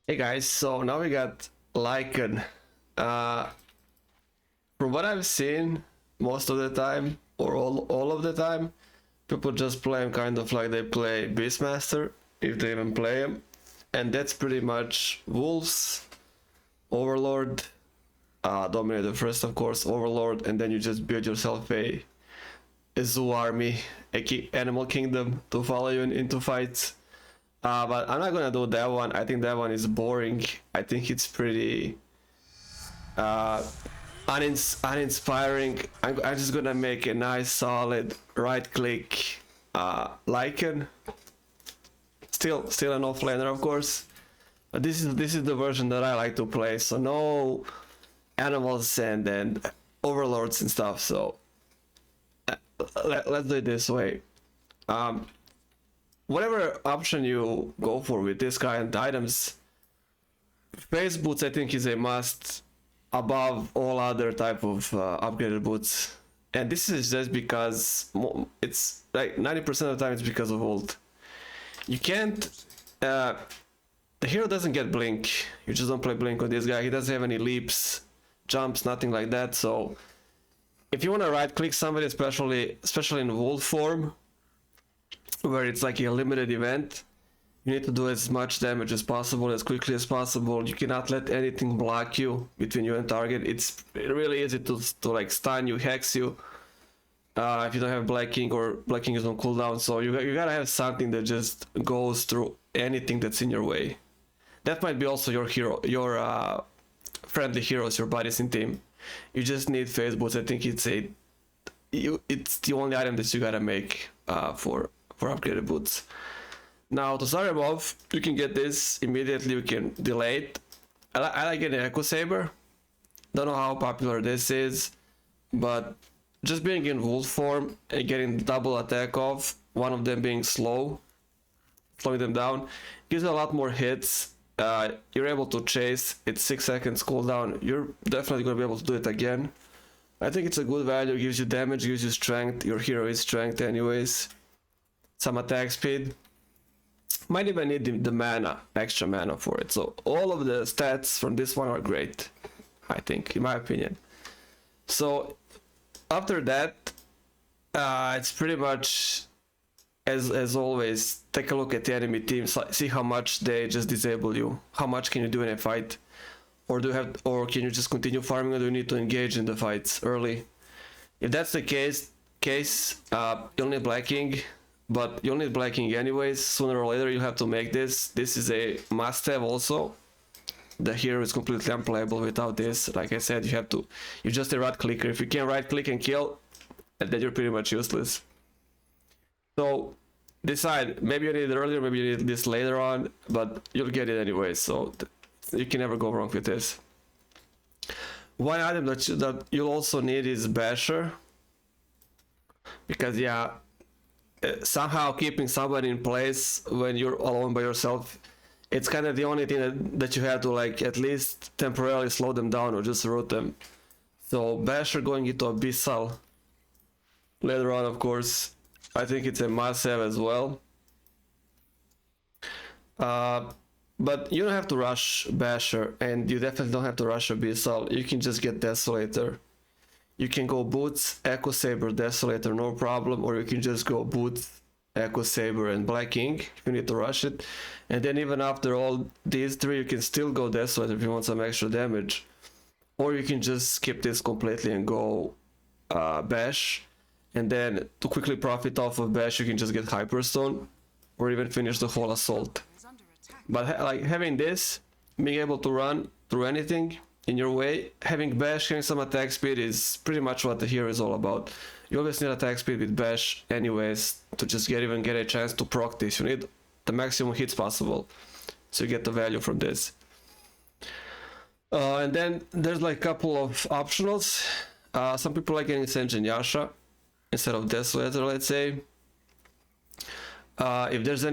Hey guys, so now we got Lycan. Uh, from what I've seen, most of the time, or all of the time, people just play him kind of like they play Beastmaster, if they even play him. And that's pretty much Wolves, Overlord, Dominator first of course, Overlord, and then you just build yourself a zoo army, animal kingdom to follow you into fights. But I'm not gonna do that one. I think that one is boring. I think it's pretty uh, uninspiring. I'm just gonna make a nice solid right click Lycan. Still an offlaner of course. But this is the version that I like to play. So no animals and overlords and stuff. So let's do it this way. Whatever option you go for with this kind of items, face boots I think is a must above all other type of upgraded boots. And this is just because it's like 90% of the time it's because of ult. You can't the hero doesn't get blink. You just don't play blink on this guy. He doesn't have any leaps, jumps, nothing like that. So if you want to right click somebody, especially in wolf form, where it's like a limited event, you need to do as much damage as possible, as quickly as possible. You cannot let anything block you between you and target. It's really easy to like stun you, hex you, if you don't have Black King, or Black King is on cooldown. So you gotta have something that just goes through anything that's in your way. That might be also your hero, your friendly heroes, your buddies in team. You just need phase boots. I think it's the only item that you gotta make for upgraded boots. Now to start them off, you can get this immediately. You can delay it. I like getting Echo Saber. Don't know how popular this is, but just being in wolf form and getting double attack off, one of them being slowing them down, gives a lot more hits. You're able to chase. It's 6 seconds cooldown. You're definitely gonna be able to do it again. I think it's a good value. Gives you damage, gives you strength. Your hero is strength anyways. Some attack speed. Might even need the mana, extra mana for it. So all of the stats from this one are great, I think, in my opinion. So after that, it's pretty much as always. Take a look at the enemy team, see how much they just disable you. How much can you do in a fight, or can you just continue farming, or do you need to engage in the fights early? If that's the case, you'll need Black King. But you'll need Black King anyways. Sooner or later you have to make this. This is a must-have also. The hero is completely unplayable without this. Like I said, you're just a right clicker. If you can't right click and kill, then you're pretty much useless. So decide, maybe you need it earlier, maybe you need this later on, but you'll get it anyway. So you can never go wrong with this. One item that you'll also need is Basher. Because yeah, somehow keeping somebody in place when you're alone by yourself, it's kind of the only thing that you have to like at least temporarily slow them down or just root them. So Basher going into Abyssal later on, of course, I think it's a must-have as well. But you don't have to rush Basher, and you definitely don't have to rush Abyssal. You can just get Desolator. You can go Boots, Echo Saber, Desolator, no problem, or you can just go Boots, Echo Saber, and Black King if you need to rush it. And then even after all these three, you can still go Desolator if you want some extra damage. Or you can just skip this completely and go Bash. And then to quickly profit off of Bash, you can just get Hyperstone, or even finish the whole assault. But like having this, being able to run through anything in your way, having Bash, having some attack speed is pretty much what the hero is all about. You always need attack speed with Bash anyways to just get a chance to proc this. You need the maximum hits possible, so you get the value from this. And then there's like a couple of optionals. Some people like getting Senjin Yasha instead of Desolator, let's say. If there's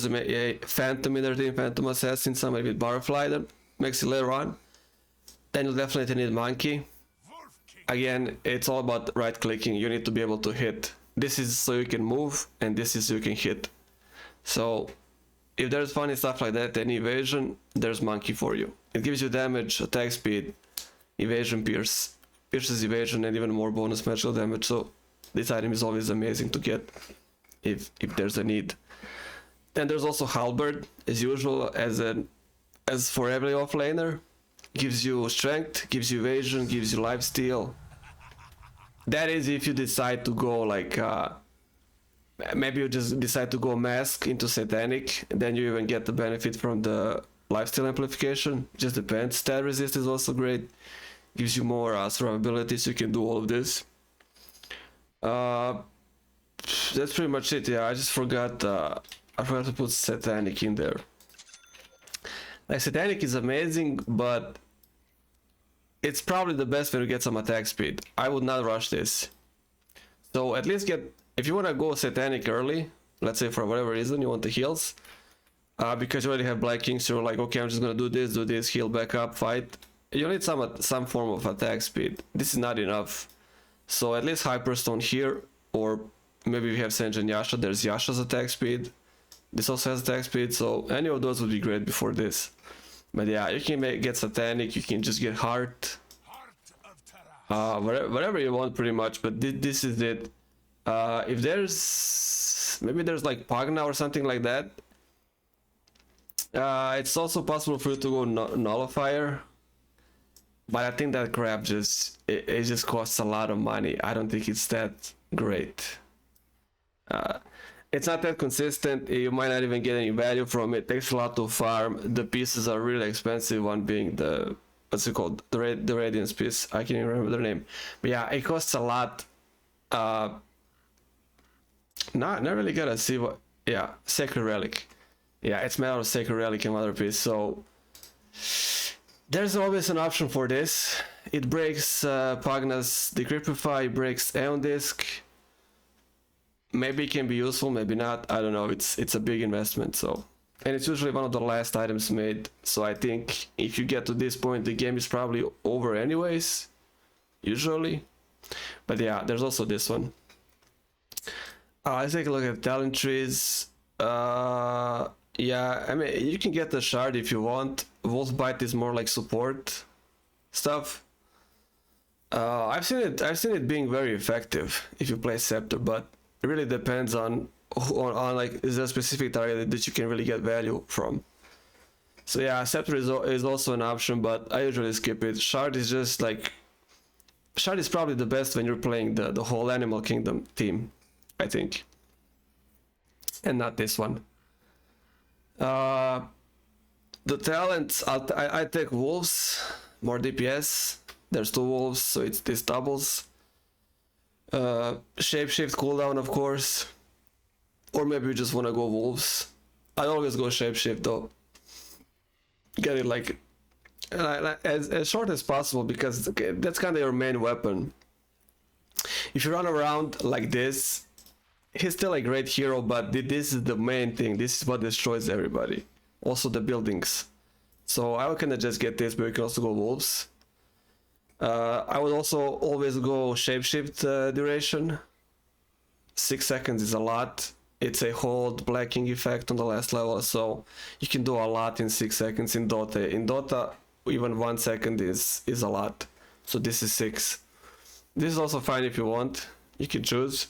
a Phantom in their team, Phantom Assassin, somebody with Barfly that makes it later on, then you'll definitely need Monkey. Again, it's all about right clicking. You need to be able to hit. This is so you can move, and this is so you can hit. So if there's funny stuff like that, any evasion, there's monkey for you. It gives you damage, attack speed, evasion, pierces evasion, and even more bonus magical damage. So this item is always amazing to get if there's a need. Then there's also halberd, as usual, as for every offlaner. Gives you strength, gives you evasion, gives you lifesteal. That is if you decide to go like maybe you just decide to go mask into satanic, and then you even get the benefit from the lifesteal amplification. Just depends. Stat resist is also great. Gives you more survivability, so you can do all of this. That's pretty much it. Yeah, I just forgot. I forgot to put satanic in there. Like satanic is amazing, but it's probably the best when you get some attack speed. I would not rush this. So at least if you want to go satanic early, let's say for whatever reason you want the heals, because you already have Black King, so you're like, okay, I'm just gonna do this, heal back up, fight. You need some form of attack speed. This is not enough. So at least Hyperstone here, or maybe we have Senjin Yasha. There's Yasha's attack speed. This also has attack speed, so any of those would be great before this. But yeah, you can get satanic, you can just get heart, whatever you want pretty much. But this is it. If maybe there's like Pagna or something like that. It's also possible for you to go Nullifier, but I think that crap it just costs a lot of money. I don't think it's that great. It's not that consistent. You might not even get any value from it. It takes a lot to farm. The pieces are really expensive. One being the, what's it called? The Radiance piece. I can't even remember their name. But yeah, it costs a lot. Not really gotta see what. Yeah, Sacred Relic. Yeah, it's made out of Sacred Relic and Mother Piece. So there's always an option for this. It breaks Pagna's Decryptify, it breaks Aeon Disc. Maybe it can be useful, maybe not. I don't know. It's a big investment, so, and it's usually one of the last items made. So I think if you get to this point, the game is probably over anyways, usually. But yeah, there's also this one. Let's take a look at talent trees. Yeah, I mean you can get the shard if you want. Wolf Bite is more like support stuff. I've seen it being very effective if you play Scepter, but it really depends on like, is there a specific target that you can really get value from. So yeah, Scepter is also an option, but I usually skip it. Shard is just like, Shard is probably the best when you're playing the whole Animal Kingdom team, I think, and not this one. The talents, I take Wolves, more DPS. There's 2 Wolves, so this doubles. Shapeshift cooldown, of course, or maybe you just want to go Wolves. I always go Shapeshift though. Get it like as short as possible, because that's kind of your main weapon. If you run around like this, he's still a great hero, but this is the main thing. This is what destroys everybody. Also the buildings. So I can just get this, but you can also go Wolves. I would also always go Shapeshift duration. 6 seconds is a lot. It's a hold Black King effect on the last level, so you can do a lot in 6 seconds in Dota. In Dota, even 1 second is a lot. So this is 6. This is also fine if you want. You can choose.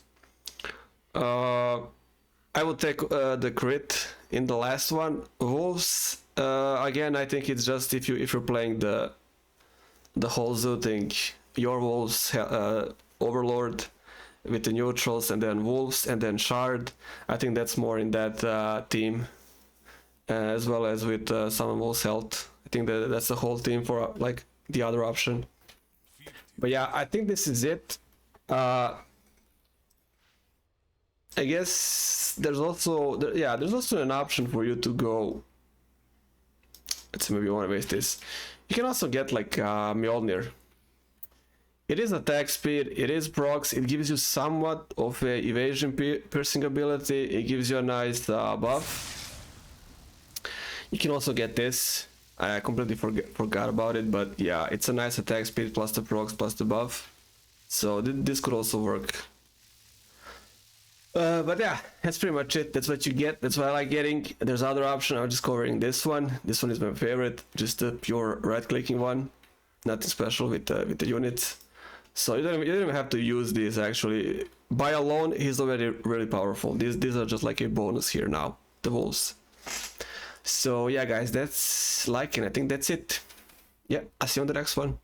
I would take the crit in the last one. Wolves, again, I think it's just if you're playing the whole zoo thing, your Wolves, Overlord with the neutrals, and then Wolves, and then Shard. I think that's more in that team, as well as with Summon Wolves Health. I think that's the whole team for like the other option. But yeah, I think this is it. I guess there's also an option for you to go. Let's see, maybe you want to waste this. You can also get like Mjolnir. It is attack speed, it is procs, it gives you somewhat of a evasion piercing ability, it gives you a nice buff. You can also get this. I completely forgot about it, but yeah, it's a nice attack speed plus the procs plus the buff. So this could also work. But yeah, that's pretty much it. That's what you get. That's what I like getting. There's other option. I'm just covering this one. This one is my favorite. Just the pure right-clicking one. Nothing special with the units. So you don't even have to use this actually. By alone, he's already really powerful. These are just like a bonus here now. The wolves. So yeah, guys, that's Lycan. I think that's it. Yeah, I'll see you on the next one.